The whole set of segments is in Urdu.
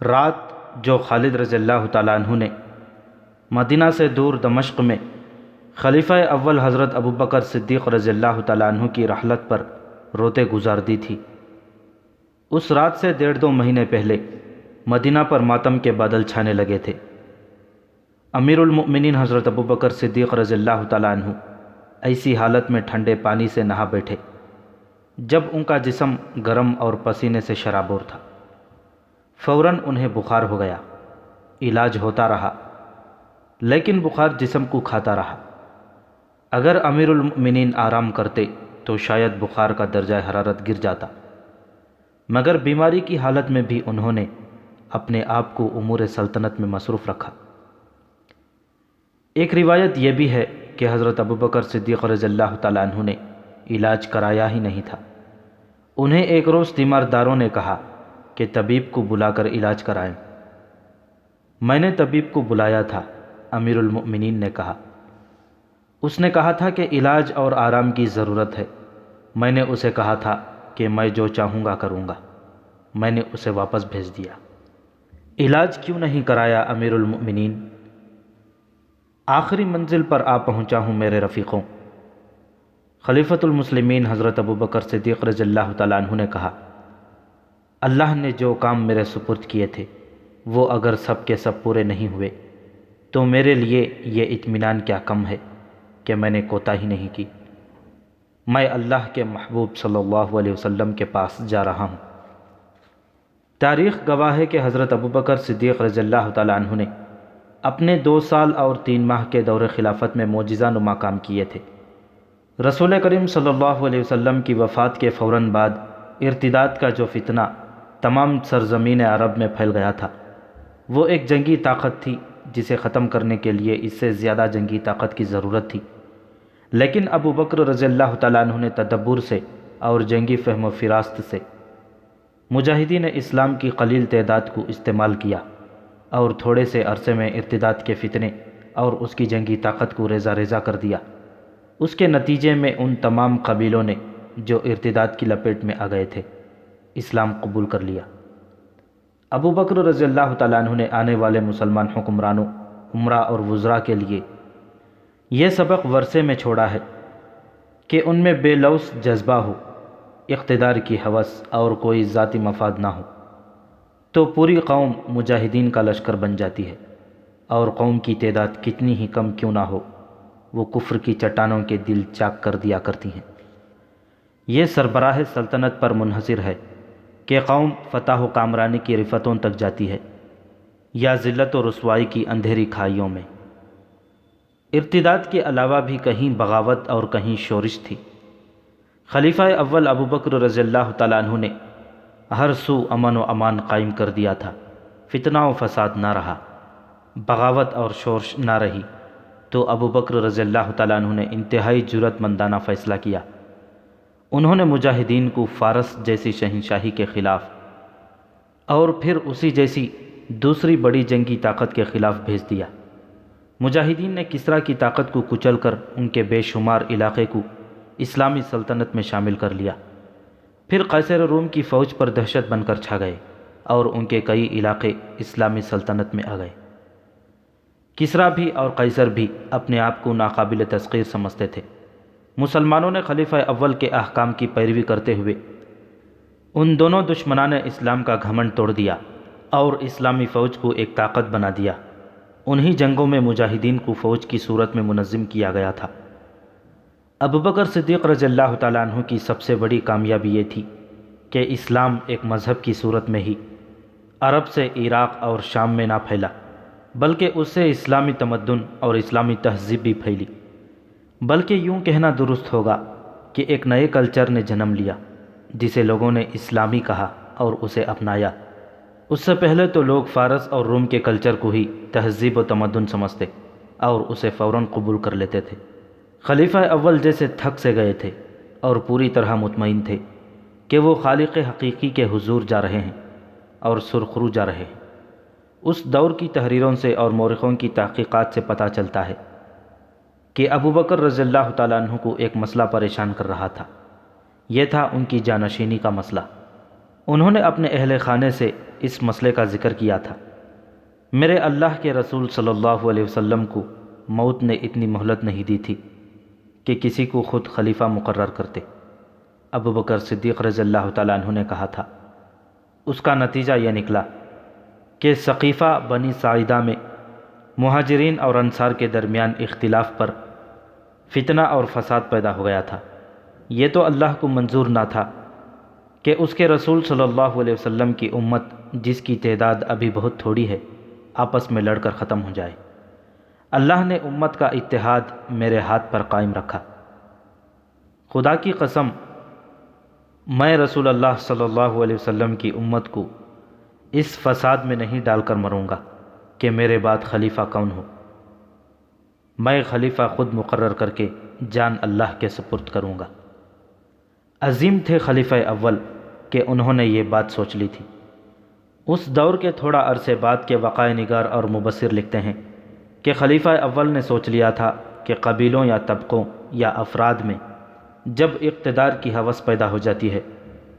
رات جو خالد رضی اللہ تعالیٰ عنہ نے مدینہ سے دور دمشق میں خلیفہ اول حضرت ابوبکر صدیق رضی اللہ تعالیٰ عنہ کی رحلت پر روتے گزار دی تھی، اس رات سے 1.5-2 مہینے پہلے مدینہ پر ماتم کے بادل چھانے لگے تھے۔ امیر المؤمنین حضرت ابوبکر صدیق رضی اللہ تعالیٰ عنہ ایسی حالت میں ٹھنڈے پانی سے نہا بیٹھے جب ان کا جسم گرم اور پسینے سے شرابور تھا۔ فوراً انہیں بخار ہو گیا، علاج ہوتا رہا لیکن بخار جسم کو کھاتا رہا۔ اگر امیر المؤمنین آرام کرتے تو شاید بخار کا درجہ حرارت گر جاتا، مگر بیماری کی حالت میں بھی انہوں نے اپنے آپ کو امور سلطنت میں مصروف رکھا۔ ایک روایت یہ بھی ہے کہ حضرت ابوبکر صدیق رضی اللہ تعالیٰ عنہ نے علاج کرایا ہی نہیں تھا۔ انہیں ایک روز تیمارداروں نے کہا کہ طبیب کو بلا کر علاج کرائیں۔ میں نے طبیب کو بلایا تھا، امیر المؤمنین نے کہا۔ اس نے کہا تھا کہ علاج اور آرام کی ضرورت ہے۔ میں نے اسے کہا تھا کہ میں جو چاہوں گا کروں گا۔ میں نے اسے واپس بھیج دیا۔ علاج کیوں نہیں کرایا امیر المؤمنین؟ آخری منزل پر آ پہنچا ہوں میرے رفیقوں۔ خلیفۃ المسلمین حضرت ابوبکر صدیق رضی اللہ تعالیٰ عنہ نے کہا، اللہ نے جو کام میرے سپرد کیے تھے وہ اگر سب کے سب پورے نہیں ہوئے تو میرے لیے یہ اطمینان کیا کم ہے کہ میں نے کوتاہی نہیں کی۔ میں اللہ کے محبوب صلی اللہ علیہ وسلم کے پاس جا رہا ہوں۔ تاریخ گواہ ہے کہ حضرت ابوبکر صدیق رضی اللہ تعالیٰ عنہ نے اپنے 2 سال اور 3 ماہ کے دور خلافت میں معجزہ نما کام کیے تھے۔ رسول کریم صلی اللہ علیہ وسلم کی وفات کے فوراً بعد ارتداد کا جو فتنہ تمام سرزمین عرب میں پھیل گیا تھا، وہ ایک جنگی طاقت تھی جسے ختم کرنے کے لیے اس سے زیادہ جنگی طاقت کی ضرورت تھی۔ لیکن ابو بکر رضی اللہ تعالیٰ عنہ نے تدبر سے اور جنگی فہم و فراست سے مجاہدین اسلام کی قلیل تعداد کو استعمال کیا اور تھوڑے سے عرصے میں ارتداد کے فتنے اور اس کی جنگی طاقت کو ریزہ ریزہ کر دیا۔ اس کے نتیجے میں ان تمام قبیلوں نے جو ارتداد کی لپیٹ میں آ گئے تھے اسلام قبول کر لیا۔ ابو بکر رضی اللہ تعالیٰ عنہ نے آنے والے مسلمان حکمرانوں، امراء اور وزراء کے لیے یہ سبق ورثے میں چھوڑا ہے کہ ان میں بے لوث جذبہ ہو، اقتدار کی ہوس اور کوئی ذاتی مفاد نہ ہو تو پوری قوم مجاہدین کا لشکر بن جاتی ہے، اور قوم کی تعداد کتنی ہی کم کیوں نہ ہو وہ کفر کی چٹانوں کے دل چاک کر دیا کرتی ہیں۔ یہ سربراہ سلطنت پر منحصر ہے کہ قوم فتح و کامرانی کی رفتوں تک جاتی ہے یا ذلت و رسوائی کی اندھیری کھائیوں میں۔ ارتداد کے علاوہ بھی کہیں بغاوت اور کہیں شورش تھی۔ خلیفہ اول ابوبکر رضی اللہ تعالیٰ عنہ نے ہر سو امن و امان قائم کر دیا تھا، فتنہ و فساد نہ رہا، بغاوت اور شورش نہ رہی، تو ابوبکر رضی اللہ تعالیٰ عنہ نے انتہائی جرأت مندانہ فیصلہ کیا۔ انہوں نے مجاہدین کو فارس جیسی شہنشاہی کے خلاف اور پھر اسی جیسی دوسری بڑی جنگی طاقت کے خلاف بھیج دیا۔ مجاہدین نے کسریٰ کی طاقت کو کچل کر ان کے بے شمار علاقے کو اسلامی سلطنت میں شامل کر لیا۔ پھر قیصر روم کی فوج پر دہشت بن کر چھا گئے اور ان کے کئی علاقے اسلامی سلطنت میں آ گئے۔ کسریٰ بھی اور قیصر بھی اپنے آپ کو ناقابل تسخیر سمجھتے تھے۔ مسلمانوں نے خلیفہ اول کے احکام کی پیروی کرتے ہوئے ان دونوں دشمنان اسلام کا گھمنڈ توڑ دیا اور اسلامی فوج کو ایک طاقت بنا دیا۔ انہی جنگوں میں مجاہدین کو فوج کی صورت میں منظم کیا گیا تھا۔ ابوبکر صدیق رضی اللہ تعالیٰ عنہ کی سب سے بڑی کامیابی یہ تھی کہ اسلام ایک مذہب کی صورت میں ہی عرب سے عراق اور شام میں نہ پھیلا، بلکہ اس سے اسلامی تمدن اور اسلامی تہذیب بھی پھیلی۔ بلکہ یوں کہنا درست ہوگا کہ ایک نئے کلچر نے جنم لیا جسے لوگوں نے اسلامی کہا اور اسے اپنایا۔ اس سے پہلے تو لوگ فارس اور روم کے کلچر کو ہی تہذیب و تمدن سمجھتے اور اسے فوراً قبول کر لیتے تھے۔ خلیفہ اول جیسے تھک سے گئے تھے اور پوری طرح مطمئن تھے کہ وہ خالق حقیقی کے حضور جا رہے ہیں اور سرخرو جا رہے ہیں۔ اس دور کی تحریروں سے اور مورخوں کی تحقیقات سے پتہ چلتا ہے کہ ابوبکر رضی اللہ تعالیٰ عنہ کو ایک مسئلہ پریشان کر رہا تھا۔ یہ تھا ان کی جانشینی کا مسئلہ۔ انہوں نے اپنے اہل خانے سے اس مسئلے کا ذکر کیا تھا۔ میرے اللہ کے رسول صلی اللہ علیہ وسلم کو موت نے اتنی مہلت نہیں دی تھی کہ کسی کو خود خلیفہ مقرر کرتے۔ ابو بکر صدیق رضی اللہ تعالیٰ عنہ نے کہا تھا، اس کا نتیجہ یہ نکلا کہ ثقیفہ بنی ساعدہ میں مہاجرین اور انصار کے درمیان اختلاف پر فتنہ اور فساد پیدا ہو گیا تھا۔ یہ تو اللہ کو منظور نہ تھا کہ اس کے رسول صلی اللہ علیہ وسلم کی امت، جس کی تعداد ابھی بہت تھوڑی ہے، آپس میں لڑ کر ختم ہو جائے۔ اللہ نے امت کا اتحاد میرے ہاتھ پر قائم رکھا۔ خدا کی قسم، میں رسول اللہ صلی اللہ علیہ وسلم کی امت کو اس فساد میں نہیں ڈال کر مروں گا کہ میرے بعد خلیفہ کون ہو۔ میں خلیفہ خود مقرر کر کے جان اللہ کے سپرد کروں گا۔ عظیم تھے خلیفہ اول کہ انہوں نے یہ بات سوچ لی تھی۔ اس دور کے تھوڑا عرصے بعد کے وقائع نگار اور مبصر لکھتے ہیں کہ خلیفہ اول نے سوچ لیا تھا کہ قبیلوں یا طبقوں یا افراد میں جب اقتدار کی ہوس پیدا ہو جاتی ہے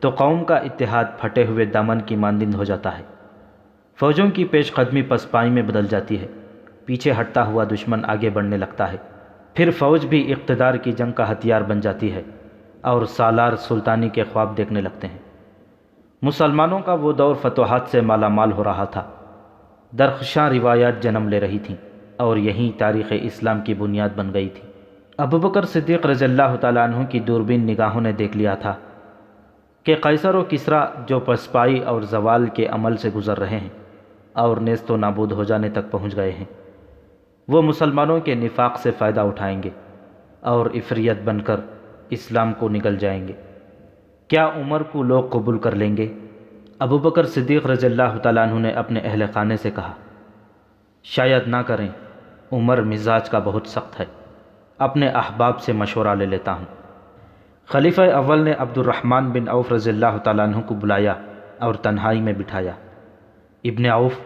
تو قوم کا اتحاد پھٹے ہوئے دامن کی مانند ہو جاتا ہے۔ فوجوں کی پیش قدمی پسپائی میں بدل جاتی ہے، پیچھے ہٹتا ہوا دشمن آگے بڑھنے لگتا ہے، پھر فوج بھی اقتدار کی جنگ کا ہتھیار بن جاتی ہے اور سالار سلطانی کے خواب دیکھنے لگتے ہیں۔ مسلمانوں کا وہ دور فتوحات سے مالا مال ہو رہا تھا، درخشاں روایات جنم لے رہی تھیں اور یہیں تاریخ اسلام کی بنیاد بن گئی تھی۔ ابوبکر صدیق رضی اللہ تعالیٰ عنہ کی دوربین نگاہوں نے دیکھ لیا تھا کہ قیصر و کسریٰ جو پسپائی اور زوال کے عمل سے گزر رہے ہیں اور نیست و نابود ہو جانے تک پہنچ گئے ہیں، وہ مسلمانوں کے نفاق سے فائدہ اٹھائیں گے اور عفریت بن کر اسلام کو نگل جائیں گے۔ کیا عمر کو لوگ قبول کر لیں گے؟ ابوبکر صدیق رضی اللہ تعالیٰ عنہ نے اپنے اہل خانے سے کہا، شاید نہ کریں، عمر مزاج کا بہت سخت ہے، اپنے احباب سے مشورہ لے لیتا ہوں۔ خلیفہ اول نے عبد الرحمن بن عوف رضی اللہ تعالیٰ عنہ کو بلایا اور تنہائی میں بٹھایا۔ ابن عوف،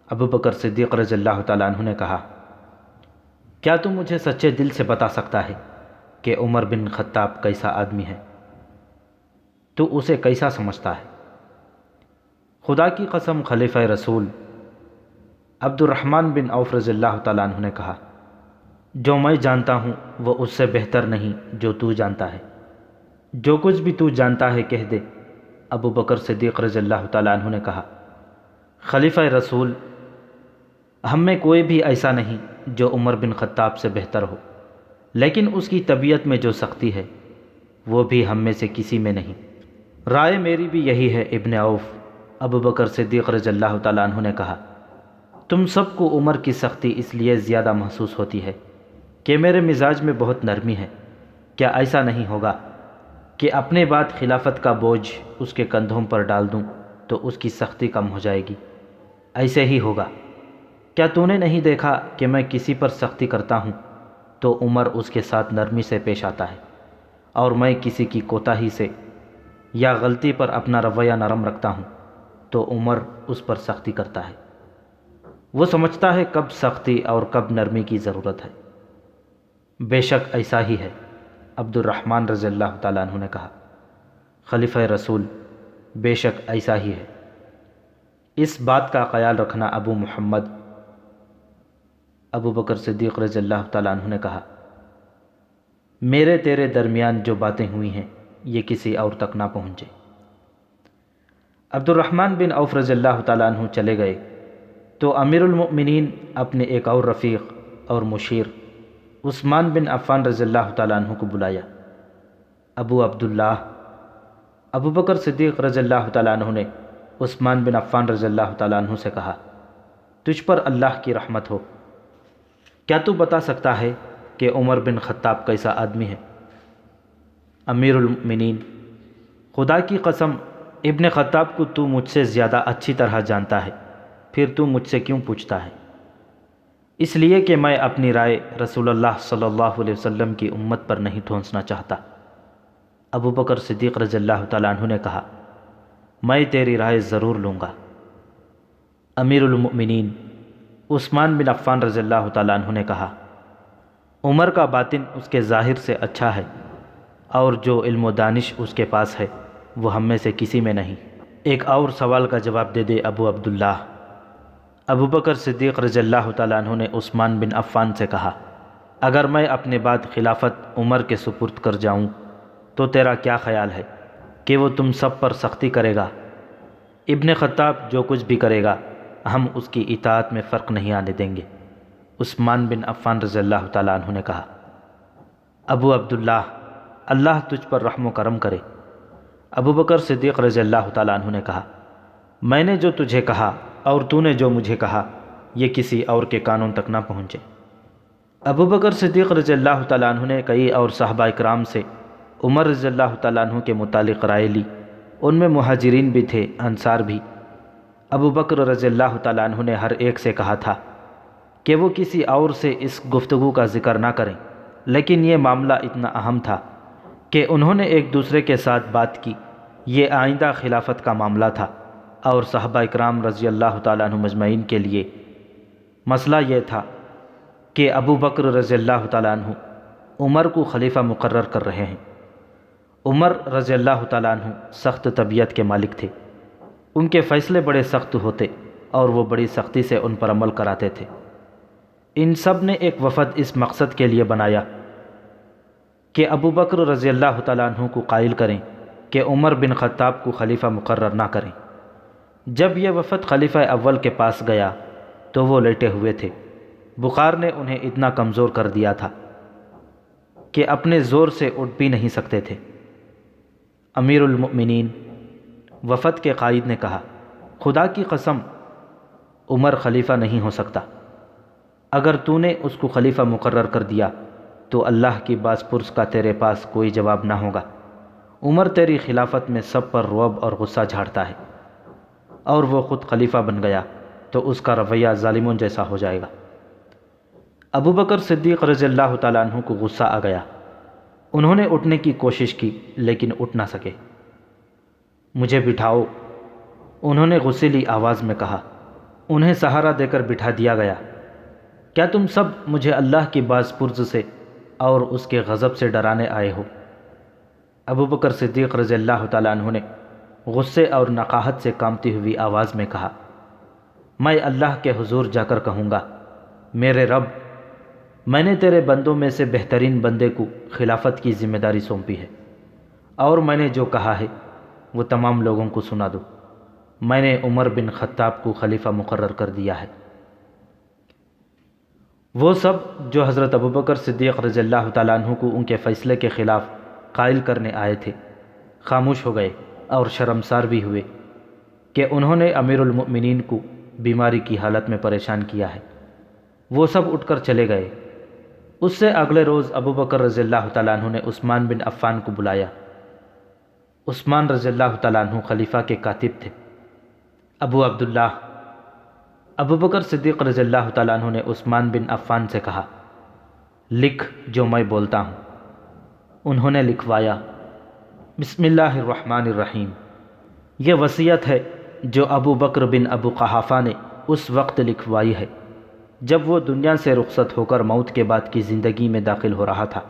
ابوبکر صدیق رضی اللہ تعالیٰ عنہ نے کہا، کیا تم مجھے سچے دل سے بتا سکتا ہے کہ عمر بن خطاب کیسا آدمی ہے؟ تو اسے کیسا سمجھتا ہے؟ خدا کی قسم، خلیفہ رسول عبد الرحمن بن عوف رضی اللہ تعالیٰ عنہ نے کہا، جو میں جانتا ہوں وہ اس سے بہتر نہیں جو تو جانتا ہے، جو کچھ بھی تو جانتا ہے کہہ دے۔ ابوبکر صدیق رضی اللہ تعالیٰ عنہ نے کہا، خلیفہ رسول، ہم میں کوئی بھی ایسا نہیں جو عمر بن خطاب سے بہتر ہو، لیکن اس کی طبیعت میں جو سختی ہے وہ بھی ہم میں سے کسی میں نہیں۔ رائے میری بھی یہی ہے ابن عوف، ابوبکر صدیق رضی اللہ تعالیٰ عنہ نے کہا، تم سب کو عمر کی سختی اس لیے زیادہ محسوس ہوتی ہے کہ میرے مزاج میں بہت نرمی ہے۔ کیا ایسا نہیں ہوگا کہ اپنے بعد خلافت کا بوجھ اس کے کندھوں پر ڈال دوں تو اس کی سختی کم ہو جائے گی؟ ایسے ہی ہوگا۔ کیا تو نے نہیں دیکھا کہ میں کسی پر سختی کرتا ہوں تو عمر اس کے ساتھ نرمی سے پیش آتا ہے، اور میں کسی کی کوتاہی سے یا غلطی پر اپنا رویہ نرم رکھتا ہوں تو عمر اس پر سختی کرتا ہے۔ وہ سمجھتا ہے کب سختی اور کب نرمی کی ضرورت ہے۔ بے شک ایسا ہی ہے، عبد الرحمن رضی اللہ تعالیٰ عنہ نے کہا، خلیفہ رسول، بے شک ایسا ہی ہے۔ اس بات کا خیال رکھنا ابو محمد۔ ابوبکر صدیق رضی اللہ تعالیٰ عنہ نے کہا، میرے تیرے درمیان جو باتیں ہوئی ہیں یہ کسی اور تک نہ پہنچے۔ عبد الرحمن بن عوف رضی اللہ تعالیٰ عنہ چلے گئے تو امیر المؤمنین اپنے ایک اور رفیق اور مشیر عثمان بن عفان رضی اللہ تعالیٰ عنہ کو بلایا۔ ابو عبداللہ، ابوبکر صدیق رضی اللہ تعالیٰ عنہ نے عثمان بن عفان رضی اللہ تعالیٰ عنہ سے کہا، تجھ پر اللہ کی رحمت ہو، کیا تو بتا سکتا ہے کہ عمر بن خطاب کیسا آدمی ہے؟ امیر المؤمنین، خدا کی قسم، ابن خطاب کو تو مجھ سے زیادہ اچھی طرح جانتا ہے، پھر تو مجھ سے کیوں پوچھتا ہے؟ اس لیے کہ میں اپنی رائے رسول اللہ صلی اللہ علیہ وسلم کی امت پر نہیں ٹھونسنا چاہتا۔ ابوبکر صدیق رضی اللہ تعالیٰ عنہ نے کہا، میں تیری رائے ضرور لوں گا۔ امیر المؤمنین عثمان بن عفان رضی اللہ تعالیٰ عنہ نے کہا، عمر کا باطن اس کے ظاہر سے اچھا ہے، اور جو علم و دانش اس کے پاس ہے وہ ہم میں سے کسی میں نہیں۔ ایک اور سوال کا جواب دے دے ابو عبداللہ۔ ابو بکر صدیق رضی اللہ تعالیٰ عنہ نے عثمان بن عفان سے کہا، اگر میں اپنے بعد خلافت عمر کے سپرد کر جاؤں تو تیرا کیا خیال ہے کہ وہ تم سب پر سختی کرے گا؟ ابن خطاب جو کچھ بھی کرے گا ہم اس کی اطاعت میں فرق نہیں آنے دیں گے۔ عثمان بن عفان رضی اللہ تعالیٰ عنہ نے کہا، ابو عبداللہ اللہ تجھ پر رحم و کرم کرے۔ ابو بکر صدیق رضی اللہ تعالیٰ عنہ نے کہا، میں نے جو تجھے کہا اور تو نے جو مجھے کہا یہ کسی اور کے کانوں تک نہ پہنچے۔ ابو بکر صدیق رضی اللہ تعالیٰ عنہ نے کئی اور صحابہ اکرام سے عمر رضی اللہ تعالیٰ عنہ کے متعلق رائے لی، ان میں مہاجرین بھی تھے، انصار بھی۔ ابو بکر رضی اللہ تعالیٰ عنہ نے ہر ایک سے کہا تھا کہ وہ کسی اور سے اس گفتگو کا ذکر نہ کریں، لیکن یہ معاملہ اتنا اہم تھا کہ انہوں نے ایک دوسرے کے ساتھ بات کی۔ یہ آئندہ خلافت کا معاملہ تھا اور صحابہ اکرام رضی اللہ تعالیٰ عنہ مجمعین کے لیے مسئلہ یہ تھا کہ ابو بکر رضی اللہ تعالیٰ عنہ عمر کو خلیفہ مقرر کر رہے ہیں۔ عمر رضی اللہ تعالیٰ عنہ سخت طبیعت کے مالک تھے، ان کے فیصلے بڑے سخت ہوتے اور وہ بڑی سختی سے ان پر عمل کراتے تھے۔ ان سب نے ایک وفد اس مقصد کے لیے بنایا کہ ابو بکر رضی اللہ تعالیٰ عنہ کو قائل کریں کہ عمر بن خطاب کو خلیفہ مقرر نہ کریں۔ جب یہ وفد خلیفہ اول کے پاس گیا تو وہ لیٹے ہوئے تھے، بخار نے انہیں اتنا کمزور کر دیا تھا کہ اپنے زور سے اٹھ بھی نہیں سکتے تھے۔ امیر المؤمنین وفد کے قائد نے کہا، خدا کی قسم عمر خلیفہ نہیں ہو سکتا، اگر تو نے اس کو خلیفہ مقرر کر دیا تو اللہ کی باز پرس کا تیرے پاس کوئی جواب نہ ہوگا۔ عمر تیری خلافت میں سب پر رعب اور غصہ جھاڑتا ہے، اور وہ خود خلیفہ بن گیا تو اس کا رویہ ظالموں جیسا ہو جائے گا۔ ابو بکر صدیق رضی اللہ تعالیٰ عنہ کو غصہ آ گیا، انہوں نے اٹھنے کی کوشش کی لیکن اٹھ نہ سکے۔ مجھے بٹھاؤ، انہوں نے غصیلی آواز میں کہا۔ انہیں سہارا دے کر بٹھا دیا گیا۔ کیا تم سب مجھے اللہ کی باز پرس سے اور اس کے غضب سے ڈرانے آئے ہو؟ ابو بکر صدیق رضی اللہ تعالیٰ عنہ نے غصے اور نقاہت سے کامتی ہوئی آواز میں کہا، میں اللہ کے حضور جا کر کہوں گا، میرے رب، میں نے تیرے بندوں میں سے بہترین بندے کو خلافت کی ذمہ داری سونپی ہے، اور میں نے جو کہا ہے وہ تمام لوگوں کو سنا دو۔ میں نے عمر بن خطاب کو خلیفہ مقرر کر دیا ہے۔ وہ سب جو حضرت ابوبکر صدیق رضی اللہ تعالیٰ عنہ کو ان کے فیصلے کے خلاف قائل کرنے آئے تھے خاموش ہو گئے اور شرمسار بھی ہوئے کہ انہوں نے امیر المؤمنین کو بیماری کی حالت میں پریشان کیا ہے۔ وہ سب اٹھ کر چلے گئے۔ اس سے اگلے روز ابوبکر رضی اللہ تعالیٰ عنہ نے عثمان بن عفان کو بلایا۔ عثمان رضی اللہ تعالیٰ عنہ خلیفہ کے کاتب تھے۔ ابو عبداللہ ابوبکر صدیق رضی اللہ تعالیٰ عنہ نے عثمان بن عفان سے کہا، لکھ جو میں بولتا ہوں۔ انہوں نے لکھوایا، بسم اللہ الرحمن الرحیم۔ یہ وصیت ہے جو ابو بکر بن ابو قحافہ نے اس وقت لکھوائی ہے جب وہ دنیا سے رخصت ہو کر موت کے بعد کی زندگی میں داخل ہو رہا تھا۔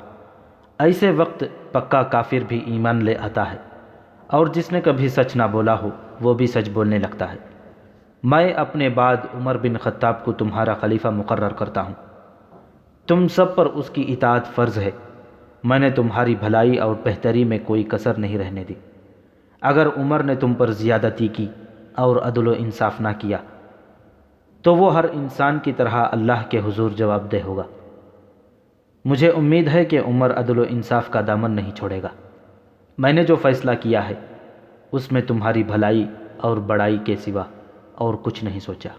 ایسے وقت پکا کافر بھی ایمان لے آتا ہے، اور جس نے کبھی سچ نہ بولا ہو وہ بھی سچ بولنے لگتا ہے۔ میں اپنے بعد عمر بن خطاب کو تمہارا خلیفہ مقرر کرتا ہوں۔ تم سب پر اس کی اطاعت فرض ہے۔ میں نے تمہاری بھلائی اور بہتری میں کوئی کسر نہیں رہنے دی۔ اگر عمر نے تم پر زیادتی کی اور عدل و انصاف نہ کیا تو وہ ہر انسان کی طرح اللہ کے حضور جواب دہ ہوگا۔ مجھے امید ہے کہ عمر عدل و انصاف کا دامن نہیں چھوڑے گا۔ میں نے جو فیصلہ کیا ہے اس میں تمہاری بھلائی اور بڑائی کے سوا اور کچھ نہیں سوچا۔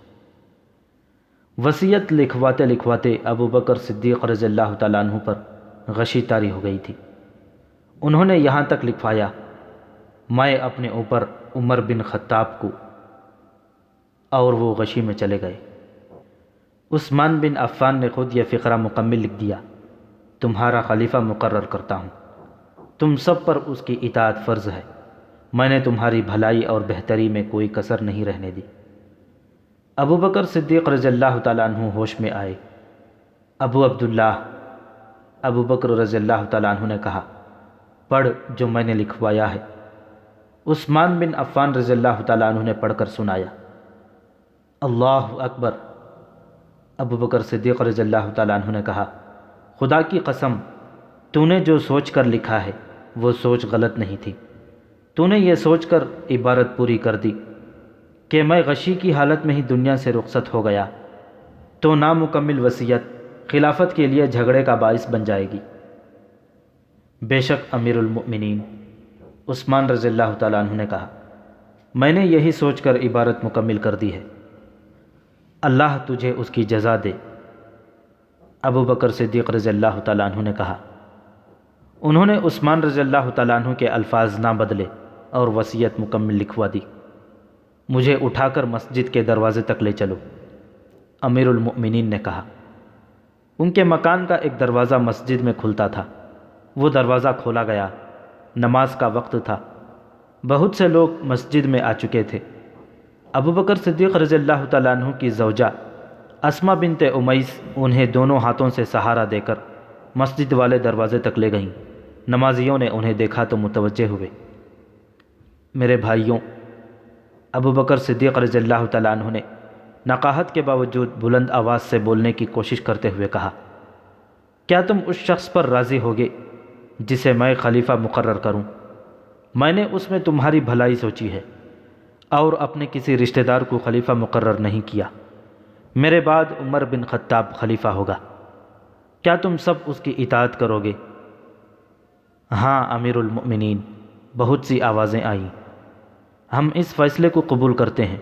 وصیت لکھواتے لکھواتے ابو بکر صدیق رضی اللہ تعالیٰ عنہ پر غشی طاری ہو گئی تھی۔ انہوں نے یہاں تک لکھوایا، میں اپنے اوپر عمر بن خطاب کو، اور وہ غشی میں چلے گئے۔ عثمان بن عفان نے خود یہ فقرہ مکمل لکھ دیا، تمہارا خلیفہ مقرر کرتا ہوں، تم سب پر اس کی اطاعت فرض ہے۔ میں نے تمہاری بھلائی اور بہتری میں کوئی کسر نہیں رہنے دی۔ ابو بکر صدیق رضی اللہ تعالیٰ عنہ ہوش میں آئے۔ ابو عبداللہ ابو بکر رضی اللہ تعالیٰ عنہ نے کہا، پڑھ جو میں نے لکھوایا ہے۔ عثمان بن عفان رضی اللہ تعالیٰ عنہ نے پڑھ کر سنایا۔ اللہ اکبر۔ ابو بکر صدیق رضی اللہ تعالیٰ عنہ نے کہا، خدا کی قسم، تو نے جو سوچ کر لکھا ہے وہ سوچ غلط نہیں تھی۔ تو نے یہ سوچ کر عبارت پوری کر دی کہ میں غشی کی حالت میں ہی دنیا سے رخصت ہو گیا تو نامکمل وصیت خلافت کے لیے جھگڑے کا باعث بن جائے گی۔ بے شک امیر المؤمنین عثمان رضی اللہ تعالیٰ عنہ نے کہا، میں نے یہی سوچ کر عبارت مکمل کر دی ہے، اللہ تجھے اس کی جزا دے۔ ابو بکر صدیق رضی اللہ تعالیٰ عنہ نے کہا، انہوں نے عثمان رضی اللہ تعالیٰ عنہ کے الفاظ نہ بدلے اور وصیت مکمل لکھوا دی۔ مجھے اٹھا کر مسجد کے دروازے تک لے چلو، امیر المؤمنین نے کہا۔ ان کے مکان کا ایک دروازہ مسجد میں کھلتا تھا، وہ دروازہ کھولا گیا، نماز کا وقت تھا، بہت سے لوگ مسجد میں آ چکے تھے۔ ابو بکر صدیق رضی اللہ تعالیٰ عنہ کی زوجہ اسما بنت امیس انہیں دونوں ہاتھوں سے سہارا دے کر مسجد والے دروازے تک لے گئیں۔ نمازیوں نے انہیں دیکھا تو متوجہ ہوئے۔ میرے بھائیوں، ابو بکر صدیق رضی اللہ تعالیٰ عنہ نے نقاہت کے باوجود بلند آواز سے بولنے کی کوشش کرتے ہوئے کہا، کیا تم اس شخص پر راضی ہوگے جسے میں خلیفہ مقرر کروں؟ میں نے اس میں تمہاری بھلائی سوچی ہے اور اپنے کسی رشتہ دار کو خلیفہ مقرر نہیں کیا۔ میرے بعد عمر بن خطاب خلیفہ ہوگا، کیا تم سب اس کی اطاعت کرو گے؟ ہاں امیر المؤمنین، بہت سی آوازیں آئیں۔ ہم اس فیصلے کو قبول کرتے ہیں،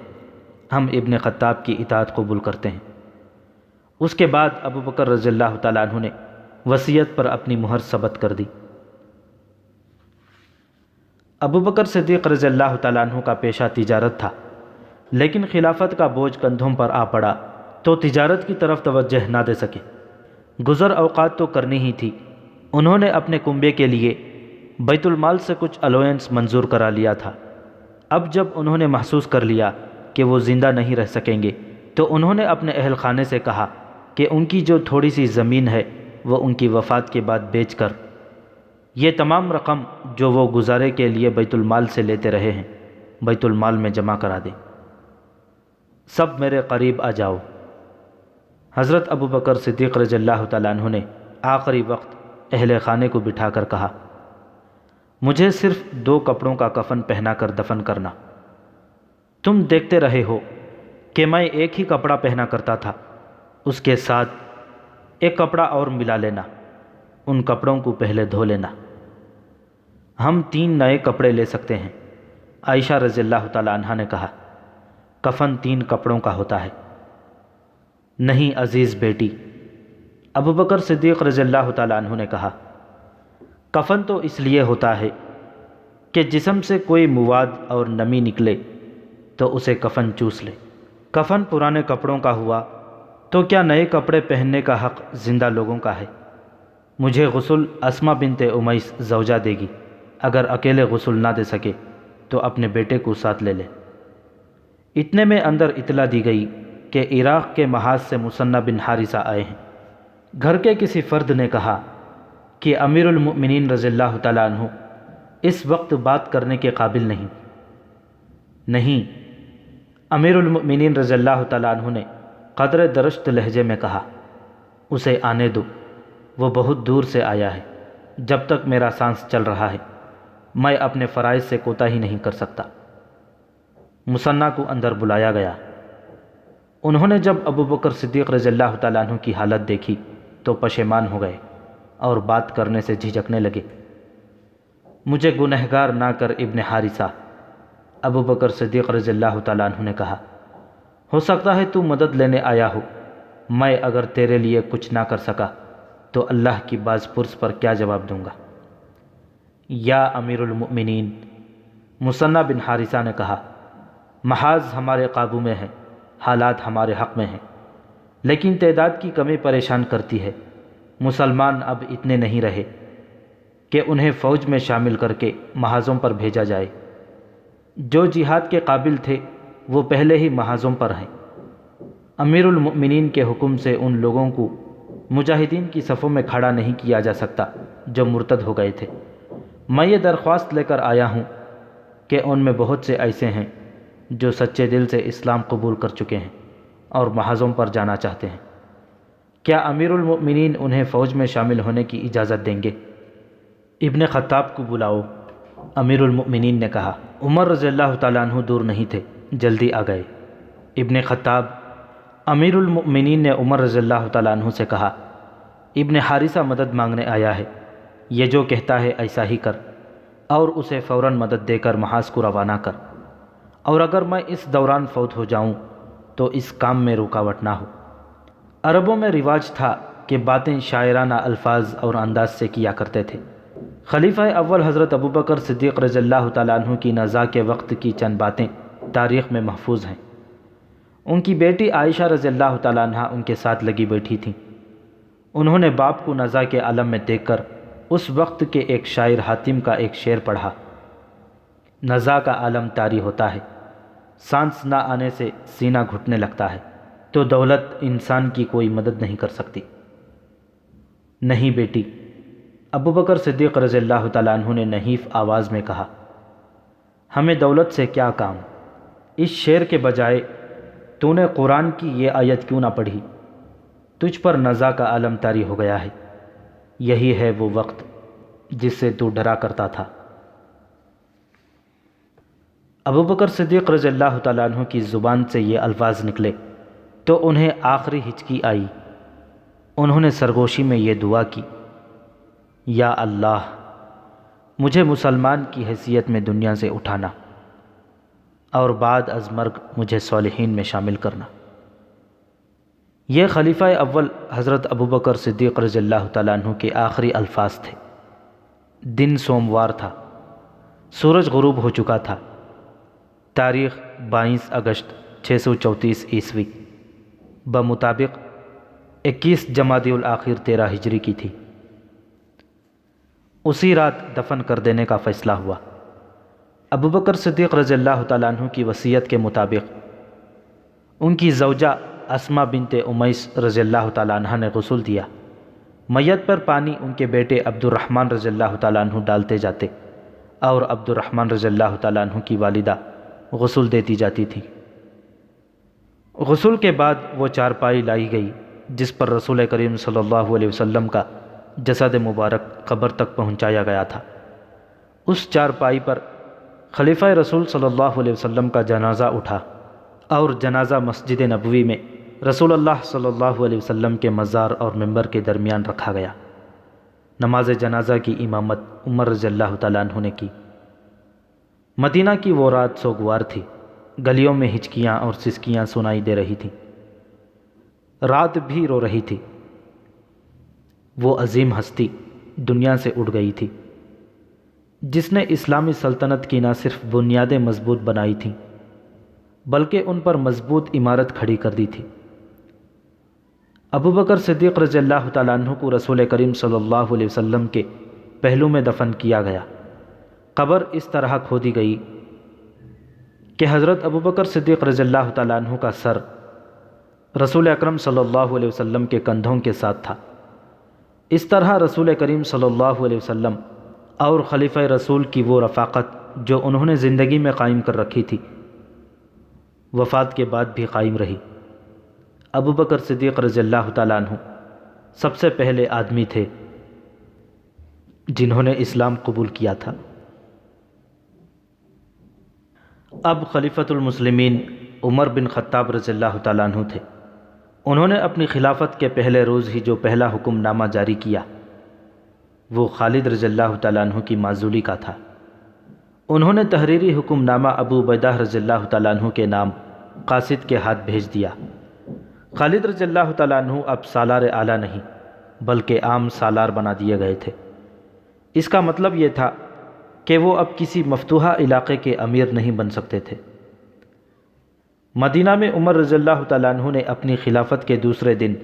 ہم ابن خطاب کی اطاعت قبول کرتے ہیں۔ اس کے بعد ابو بکر رضی اللہ تعالیٰ عنہ نے وصیت پر اپنی مہر ثبت کر دی۔ ابو بکر صدیق رضی اللہ تعالیٰ عنہ کا پیشہ تجارت تھا، لیکن خلافت کا بوجھ کندھوں پر آ پڑا تو تجارت کی طرف توجہ نہ دے سکے۔ گزر اوقات تو کرنی ہی تھی۔ انہوں نے اپنے کنبے کے لیے بیت المال سے کچھ الوینس منظور کرا لیا تھا۔ اب جب انہوں نے محسوس کر لیا کہ وہ زندہ نہیں رہ سکیں گے تو انہوں نے اپنے اہل خانے سے کہا کہ ان کی جو تھوڑی سی زمین ہے وہ ان کی وفات کے بعد بیچ کر یہ تمام رقم جو وہ گزارے کے لیے بیت المال سے لیتے رہے ہیں بیت المال میں جمع کرا دیں۔ سب میرے قریب آ جاؤ۔ حضرت ابو بکر صدیق رضی اللہ تعالیٰ عنہ نے آخری وقت اہل خانے کو بٹھا کر کہا، مجھے صرف 2 کپڑوں کا کفن پہنا کر دفن کرنا۔ تم دیکھتے رہے ہو کہ میں ایک ہی کپڑا پہنا کرتا تھا، اس کے ساتھ ایک کپڑا اور ملا لینا، ان کپڑوں کو پہلے دھو لینا۔ ہم 3 نئے کپڑے لے سکتے ہیں۔ عائشہ رضی اللہ تعالیٰ عنہا نے کہا، کفن 3 کپڑوں کا ہوتا ہے۔ نہیں عزیز بیٹی، ابو بکر صدیق رضی اللہ تعالیٰ عنہ نے کہا، کفن تو اس لیے ہوتا ہے کہ جسم سے کوئی مواد اور نمی نکلے تو اسے کفن چوس لے۔ کفن پرانے کپڑوں کا ہوا تو کیا نئے کپڑے پہننے کا حق زندہ لوگوں کا ہے؟ مجھے غسل اسما بنت امیس زوجہ دے گی، اگر اکیلے غسل نہ دے سکے تو اپنے بیٹے کو ساتھ لے لے۔ اتنے میں اندر اطلاع دی گئی کہ عراق کے محاذ سے مثنہ بن حارثہ آئے ہیں۔ گھر کے کسی فرد نے کہا کہ امیر المؤمنین رضی اللہ تعالیٰ عنہ اس وقت بات کرنے کے قابل نہیں۔ امیر المؤمنین رضی اللہ تعالیٰ عنہ نے قدر درشت لہجے میں کہا، اسے آنے دو، وہ بہت دور سے آیا ہے، جب تک میرا سانس چل رہا ہے میں اپنے فرائض سے کوتاہی نہیں کر سکتا۔ مثنہ کو اندر بلایا گیا۔ انہوں نے جب ابو بکر صدیق رضی اللہ تعالیٰ عنہ کی حالت دیکھی تو پشیمان ہو گئے اور بات کرنے سے جھجکنے لگے۔ مجھے گنہگار نہ کر ابن حارثہ، ابو بکر صدیق رضی اللہ تعالیٰ عنہ نے کہا، ہو سکتا ہے تو مدد لینے آیا ہو، میں اگر تیرے لیے کچھ نہ کر سکا تو اللہ کی باز پرس پر کیا جواب دوں گا؟ یا امیر المؤمنین، مثنہ بن حارثہ نے کہا، محاذ ہمارے قابو میں ہے، حالات ہمارے حق میں ہیں، لیکن تعداد کی کمی پریشان کرتی ہے۔ مسلمان اب اتنے نہیں رہے کہ انہیں فوج میں شامل کر کے محاذوں پر بھیجا جائے۔ جو جہاد کے قابل تھے وہ پہلے ہی محاذوں پر ہیں۔ امیر المؤمنین کے حکم سے ان لوگوں کو مجاہدین کی صفوں میں کھڑا نہیں کیا جا سکتا جو مرتد ہو گئے تھے۔ میں یہ درخواست لے کر آیا ہوں کہ کہ ان میں بہت سے ایسے ہیں جو سچے دل سے اسلام قبول کر چکے ہیں اور محاذوں پر جانا چاہتے ہیں۔ کیا امیر المؤمنین انہیں فوج میں شامل ہونے کی اجازت دیں گے؟ ابن خطاب کو بلاؤ، امیر المؤمنین نے کہا۔ عمر رضی اللہ تعالیٰ عنہ دور نہیں تھے، جلدی آ گئے۔ ابن خطاب، امیر المؤمنین نے عمر رضی اللہ تعالیٰ عنہ سے کہا، ابن حارثہ مدد مانگنے آیا ہے، یہ جو کہتا ہے ایسا ہی کر، اور اسے فوراً مدد دے کر محاذ کو روانہ کر، اور اگر میں اس دوران فوت ہو جاؤں تو اس کام میں رکاوٹ نہ ہو۔ عربوں میں رواج تھا کہ باتیں شاعرانہ الفاظ اور انداز سے کیا کرتے تھے۔ خلیفہ اول حضرت ابوبکر صدیق رضی اللہ تعالیٰ عنہ کی نزا کے وقت کی چند باتیں تاریخ میں محفوظ ہیں۔ ان کی بیٹی عائشہ رضی اللہ تعالیٰ عنہ ان کے ساتھ لگی بیٹھی تھیں۔ انہوں نے باپ کو نزا کے عالم میں دیکھ کر اس وقت کے ایک شاعر حاتم کا ایک شعر پڑھا، نزا کا عالم طاری ہوتا ہے، سانس نہ آنے سے سینہ گھٹنے لگتا ہے، تو دولت انسان کی کوئی مدد نہیں کر سکتی۔ نہیں بیٹی، ابوبکر صدیق رضی اللہ تعالیٰ عنہ نے نحیف آواز میں کہا، ہمیں دولت سے کیا کام؟ اس شعر کے بجائے تو نے قرآن کی یہ آیت کیوں نہ پڑھی؟ تجھ پر نزا کا عالم طاری ہو گیا ہے، یہی ہے وہ وقت جس سے تو ڈرا کرتا تھا۔ ابوبکر صدیق رضی اللہ تعالیٰ عنہ کی زبان سے یہ الفاظ نکلے تو انہیں آخری ہچکی آئی۔ انہوں نے سرگوشی میں یہ دعا کی، یا اللہ، مجھے مسلمان کی حیثیت میں دنیا سے اٹھانا اور بعد از مرگ مجھے صالحین میں شامل کرنا۔ یہ خلیفہ اول حضرت ابوبکر صدیق رضی اللہ تعالیٰ عنہ کے آخری الفاظ تھے۔ دن سوموار تھا، سورج غروب ہو چکا تھا۔ تاریخ 22 اگست 634 عیسوی بمطابق 21 جمادی الاخر 13 ہجری کی تھی۔ اسی رات دفن کر دینے کا فیصلہ ہوا۔ ابوبکر صدیق رضی اللہ تعالیٰ عنہ کی وصیت کے مطابق ان کی زوجہ اسماء بنت امیس رضی اللہ تعالیٰ عنہ نے غسل دیا۔ میت پر پانی ان کے بیٹے عبد الرحمن رضی اللہ تعالیٰ عنہ ڈالتے جاتے اور عبد الرحمن رضی اللہ تعالیٰ عنہ کی والدہ غسل دیتی جاتی تھی۔ غسل کے بعد وہ چارپائی لائی گئی جس پر رسول کریم صلی اللہ علیہ وسلم کا جسد مبارک قبر تک پہنچایا گیا تھا۔ اس چارپائی پر خلیفہ رسول صلی اللہ علیہ وسلم کا جنازہ اٹھا اور جنازہ مسجد نبوی میں رسول اللہ صلی اللہ علیہ وسلم کے مزار اور ممبر کے درمیان رکھا گیا۔ نماز جنازہ کی امامت عمر رضی اللہ تعالیٰ عنہ نے کی۔ مدینہ کی وہ رات سوگوار تھی، گلیوں میں ہچکیاں اور سسکیاں سنائی دے رہی تھیں، رات بھی رو رہی تھی۔ وہ عظیم ہستی دنیا سے اٹھ گئی تھی جس نے اسلامی سلطنت کی نہ صرف بنیادیں مضبوط بنائی تھیں بلکہ ان پر مضبوط عمارت کھڑی کر دی تھی۔ ابوبکر صدیق رضی اللہ تعالیٰ عنہ کو رسول کریم صلی اللہ علیہ وسلم کے پہلو میں دفن کیا گیا۔ قبر اس طرح کھودی گئی کہ حضرت ابوبکر صدیق رضی اللہ تعالیٰ عنہ کا سر رسول اکرم صلی اللہ علیہ وسلم کے کندھوں کے ساتھ تھا۔ اس طرح رسول کریم صلی اللہ علیہ وسلم اور خلیفہ رسول کی وہ رفاقت جو انہوں نے زندگی میں قائم کر رکھی تھی وفات کے بعد بھی قائم رہی۔ ابوبکر صدیق رضی اللہ تعالیٰ عنہ سب سے پہلے آدمی تھے جنہوں نے اسلام قبول کیا تھا۔ اب خلیفۃ المسلمین عمر بن خطاب رضی اللہ تعالیٰ عنہ تھے۔ انہوں نے اپنی خلافت کے پہلے روز ہی جو پہلا حکم نامہ جاری کیا وہ خالد رضی اللہ تعالیٰ عنہ کی معزولی کا تھا۔ انہوں نے تحریری حکم نامہ ابو عبیدہ رضی اللہ تعالیٰ عنہ کے نام قاصد کے ہاتھ بھیج دیا۔ خالد رضی اللہ تعالیٰ عنہ اب سالار اعلیٰ نہیں بلکہ عام سالار بنا دیے گئے تھے۔ اس کا مطلب یہ تھا کہ وہ اب کسی مفتوحہ علاقے کے امیر نہیں بن سکتے تھے۔ مدینہ میں عمر رضی اللہ تعالیٰ عنہ نے اپنی خلافت کے دوسرے دن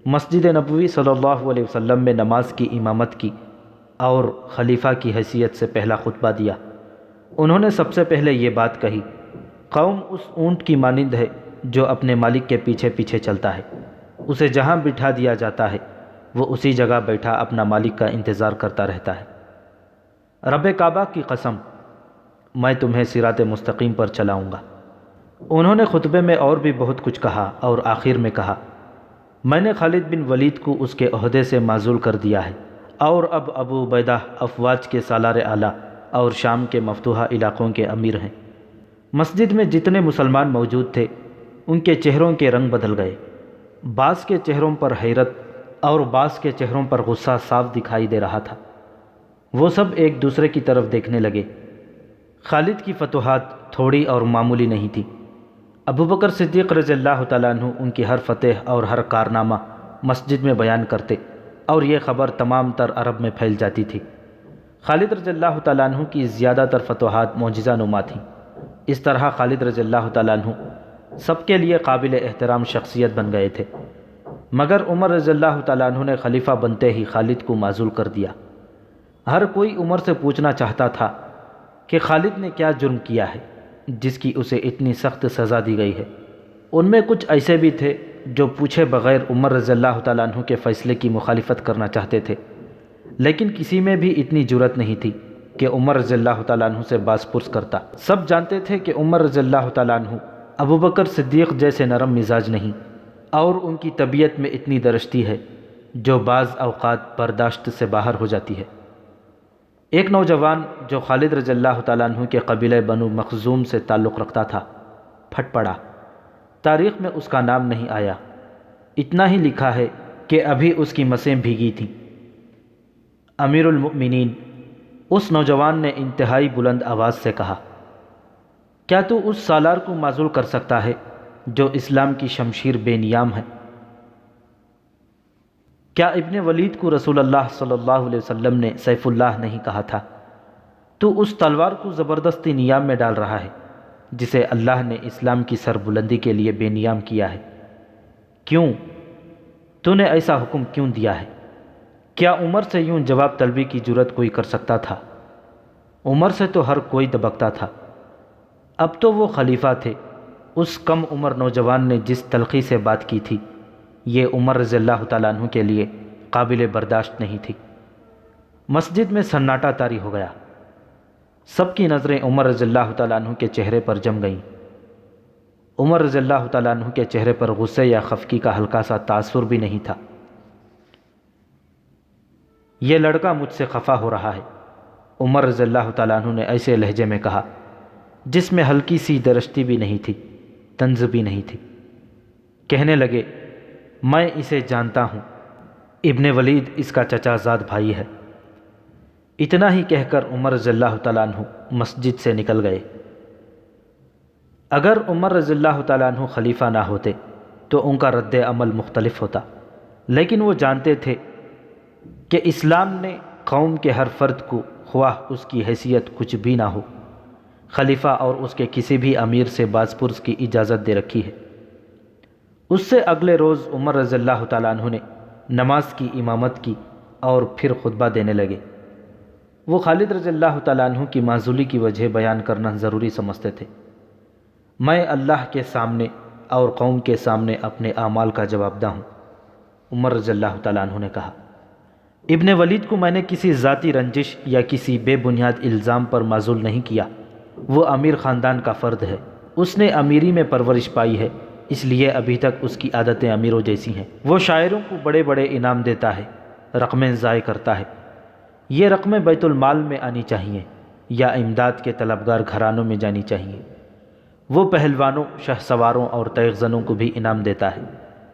مسجد نبوی صلی اللہ علیہ وسلم میں نماز کی امامت کی اور خلیفہ کی حیثیت سے پہلا خطبہ دیا۔ انہوں نے سب سے پہلے یہ بات کہی، قوم اس اونٹ کی مانند ہے جو اپنے مالک کے پیچھے پیچھے چلتا ہے، اسے جہاں بٹھا دیا جاتا ہے وہ اسی جگہ بیٹھا اپنا مالک کا انتظار کرتا رہتا ہے۔ رب کعبہ کی قسم، میں تمہیں صراط مستقیم پر چلاؤں گا۔ انہوں نے خطبے میں اور بھی بہت کچھ کہا اور آخر میں کہا، میں نے خالد بن ولید کو اس کے عہدے سے معزول کر دیا ہے اور اب ابو عبیدہ افواج کے سالار اعلیٰ اور شام کے مفتوحہ علاقوں کے امیر ہیں۔ مسجد میں جتنے مسلمان موجود تھے ان کے چہروں کے رنگ بدل گئے، بعض کے چہروں پر حیرت اور بعض کے چہروں پر غصہ صاف دکھائی دے رہا تھا۔ وہ سب ایک دوسرے کی طرف دیکھنے لگے۔ خالد کی فتوحات تھوڑی اور معمولی نہیں تھی۔ ابوبکر صدیق رضی اللہ تعالیٰ عنہ ان کی ہر فتح اور ہر کارنامہ مسجد میں بیان کرتے اور یہ خبر تمام تر عرب میں پھیل جاتی تھی۔ خالد رضی اللہ تعالیٰ عنہ کی زیادہ تر فتوحات معجزہ نما تھیں۔ اس طرح خالد رضی اللہ تعالیٰ عنہ سب کے لیے قابل احترام شخصیت بن گئے تھے، مگر عمر رضی اللہ تعالیٰ عنہ نے خلیفہ بنتے ہی خالد کو معزول کر دیا۔ ہر کوئی عمر سے پوچھنا چاہتا تھا کہ خالد نے کیا جرم کیا ہے جس کی اسے اتنی سخت سزا دی گئی ہے۔ ان میں کچھ ایسے بھی تھے جو پوچھے بغیر عمر رضی اللہ تعالیٰ عنہ کے فیصلے کی مخالفت کرنا چاہتے تھے، لیکن کسی میں بھی اتنی جرأت نہیں تھی کہ عمر رضی اللہ تعالیٰ عنہ سے باز پرس کرتا۔ سب جانتے تھے کہ عمر رضی اللہ تعالیٰ عنہ ابوبکر صدیق جیسے نرم مزاج نہیں، اور ان کی طبیعت میں اتنی درشتی ہے جو بعض اوقات برداشت سے باہر ہو جاتی ہے۔ ایک نوجوان جو خالد رضی اللہ تعالیٰ عنہ کے قبیلہ بنو مخزوم سے تعلق رکھتا تھا پھٹ پڑا۔ تاریخ میں اس کا نام نہیں آیا، اتنا ہی لکھا ہے کہ ابھی اس کی مسیں بھیگی تھیں۔ امیر المؤمنین، اس نوجوان نے انتہائی بلند آواز سے کہا، کیا تو اس سالار کو معزول کر سکتا ہے جو اسلام کی شمشیر بے نیام ہے؟ کیا ابن ولید کو رسول اللہ صلی اللہ علیہ وسلم نے سیف اللہ نہیں کہا تھا؟ تو اس تلوار کو زبردستی نیام میں ڈال رہا ہے جسے اللہ نے اسلام کی سربلندی کے لیے بے نیام کیا ہے۔ کیوں؟ تو نے ایسا حکم کیوں دیا ہے؟ کیا عمر سے یوں جواب طلبی کی جرأت کوئی کر سکتا تھا؟ عمر سے تو ہر کوئی دبکتا تھا۔ اب تو وہ خلیفہ تھے۔ اس کم عمر نوجوان نے جس تلخی سے بات کی تھی یہ عمر رضی اللہ تعالیٰ عنہ کے لیے قابل برداشت نہیں تھی۔ مسجد میں سناٹا طاری ہو گیا۔ سب کی نظریں عمر رضی اللہ تعالیٰ عنہ کے چہرے پر جم گئیں۔ عمر رضی اللہ تعالیٰ عنہ کے چہرے پر غصے یا خفگی کا ہلکا سا تاثر بھی نہیں تھا۔ یہ لڑکا مجھ سے خفا ہو رہا ہے، عمر رضی اللہ تعالیٰ عنہ نے ایسے لہجے میں کہا جس میں ہلکی سی درشتی بھی نہیں تھی، طنز بھی نہیں تھی۔ کہنے لگے، میں اسے جانتا ہوں، ابن ولید اس کا چچا زاد بھائی ہے۔ اتنا ہی کہہ کر عمر رضی اللہ تعالیٰ عنہ مسجد سے نکل گئے۔ اگر عمر رضی اللہ تعالیٰ عنہ خلیفہ نہ ہوتے تو ان کا رد عمل مختلف ہوتا، لیکن وہ جانتے تھے کہ اسلام نے قوم کے ہر فرد کو خواہ اس کی حیثیت کچھ بھی نہ ہو، خلیفہ اور اس کے کسی بھی امیر سے باز پرس کی اجازت دے رکھی ہے۔ اس سے اگلے روز عمر رضی اللہ تعالیٰ عنہ نے نماز کی امامت کی اور پھر خطبہ دینے لگے۔ وہ خالد رضی اللہ تعالیٰ عنہ کی معزولی کی وجہ بیان کرنا ضروری سمجھتے تھے۔ میں اللہ کے سامنے اور قوم کے سامنے اپنے اعمال کا جواب دہ ہوں، عمر رضی اللہ تعالیٰ عنہ نے کہا۔ ابن ولید کو میں نے کسی ذاتی رنجش یا کسی بے بنیاد الزام پر معزول نہیں کیا۔ وہ امیر خاندان کا فرد ہے، اس نے امیری میں پرورش پائی ہے، اس لیے ابھی تک اس کی عادتیں امیروں جیسی ہیں۔ وہ شاعروں کو بڑے بڑے انعام دیتا ہے، رقمیں ضائع کرتا ہے۔ یہ رقمیں بیت المال میں آنی چاہیے یا امداد کے طلبگار گھرانوں میں جانی چاہیے۔ وہ پہلوانوں، شہ سواروں اور تیغ زنوں کو بھی انعام دیتا ہے۔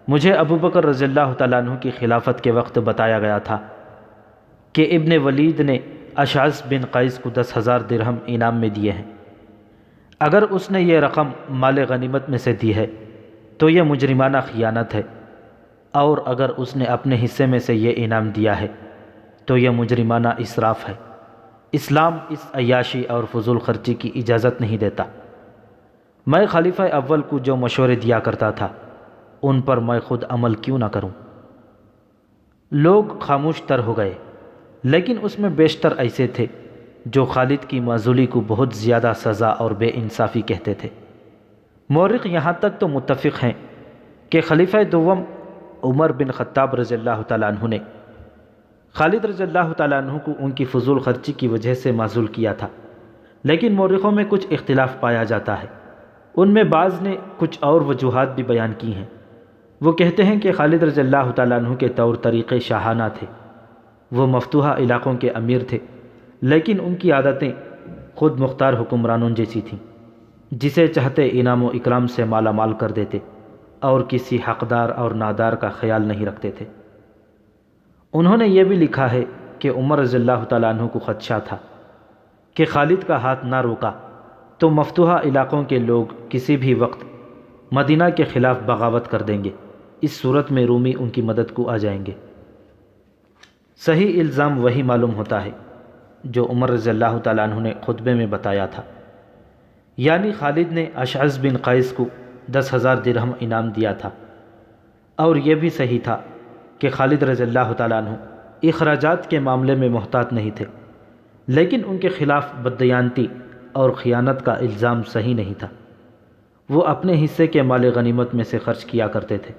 مجھے ابوبکر رضی اللہ تعالیٰ عنہ کی خلافت کے وقت بتایا گیا تھا کہ ابن ولید نے اشعث بن قیس کو 10,000 درہم انعام میں دیے ہیں۔ اگر اس نے یہ رقم مال غنیمت میں سے دی ہے تو یہ مجرمانہ خیانت ہے، اور اگر اس نے اپنے حصے میں سے یہ انعام دیا ہے تو یہ مجرمانہ اسراف ہے۔ اسلام اس عیاشی اور فضول خرچی کی اجازت نہیں دیتا۔ میں خلیفہ اول کو جو مشورے دیا کرتا تھا ان پر میں خود عمل کیوں نہ کروں؟ لوگ خاموش تر ہو گئے، لیکن اس میں بیشتر ایسے تھے جو خالد کی معزولی کو بہت زیادہ سزا اور بے انصافی کہتے تھے۔ مورخ یہاں تک تو متفق ہیں کہ خلیفہ دوم عمر بن خطاب رضی اللہ تعالیٰ عنہ نے خالد رضی اللہ تعالیٰ عنہ کو ان کی فضول خرچی کی وجہ سے معزول کیا تھا، لیکن مورخوں میں کچھ اختلاف پایا جاتا ہے۔ ان میں بعض نے کچھ اور وجوہات بھی بیان کی ہیں۔ وہ کہتے ہیں کہ خالد رضی اللہ تعالیٰ عنہ کے طور طریقے شاہانہ تھے، وہ مفتوحہ علاقوں کے امیر تھے، لیکن ان کی عادتیں خود مختار حکمرانوں جیسی تھیں، جسے چاہتے انعام و اکرام سے مالا مال کر دیتے اور کسی حقدار اور نادار کا خیال نہیں رکھتے تھے۔ انہوں نے یہ بھی لکھا ہے کہ عمر رضی اللہ تعالیٰ عنہ کو خدشہ تھا کہ خالد کا ہاتھ نہ روکا تو مفتوحہ علاقوں کے لوگ کسی بھی وقت مدینہ کے خلاف بغاوت کر دیں گے، اس صورت میں رومی ان کی مدد کو آ جائیں گے۔ صحیح الزام وہی معلوم ہوتا ہے جو عمر رضی اللہ تعالیٰ عنہ نے خطبے میں بتایا تھا، یعنی خالد نے اشعث بن قیس کو 10,000 درہم انعام دیا تھا، اور یہ بھی صحیح تھا کہ خالد رضی اللہ تعالیٰ عنہ اخراجات کے معاملے میں محتاط نہیں تھے، لیکن ان کے خلاف بددیانتی اور خیانت کا الزام صحیح نہیں تھا۔ وہ اپنے حصے کے مال غنیمت میں سے خرچ کیا کرتے تھے۔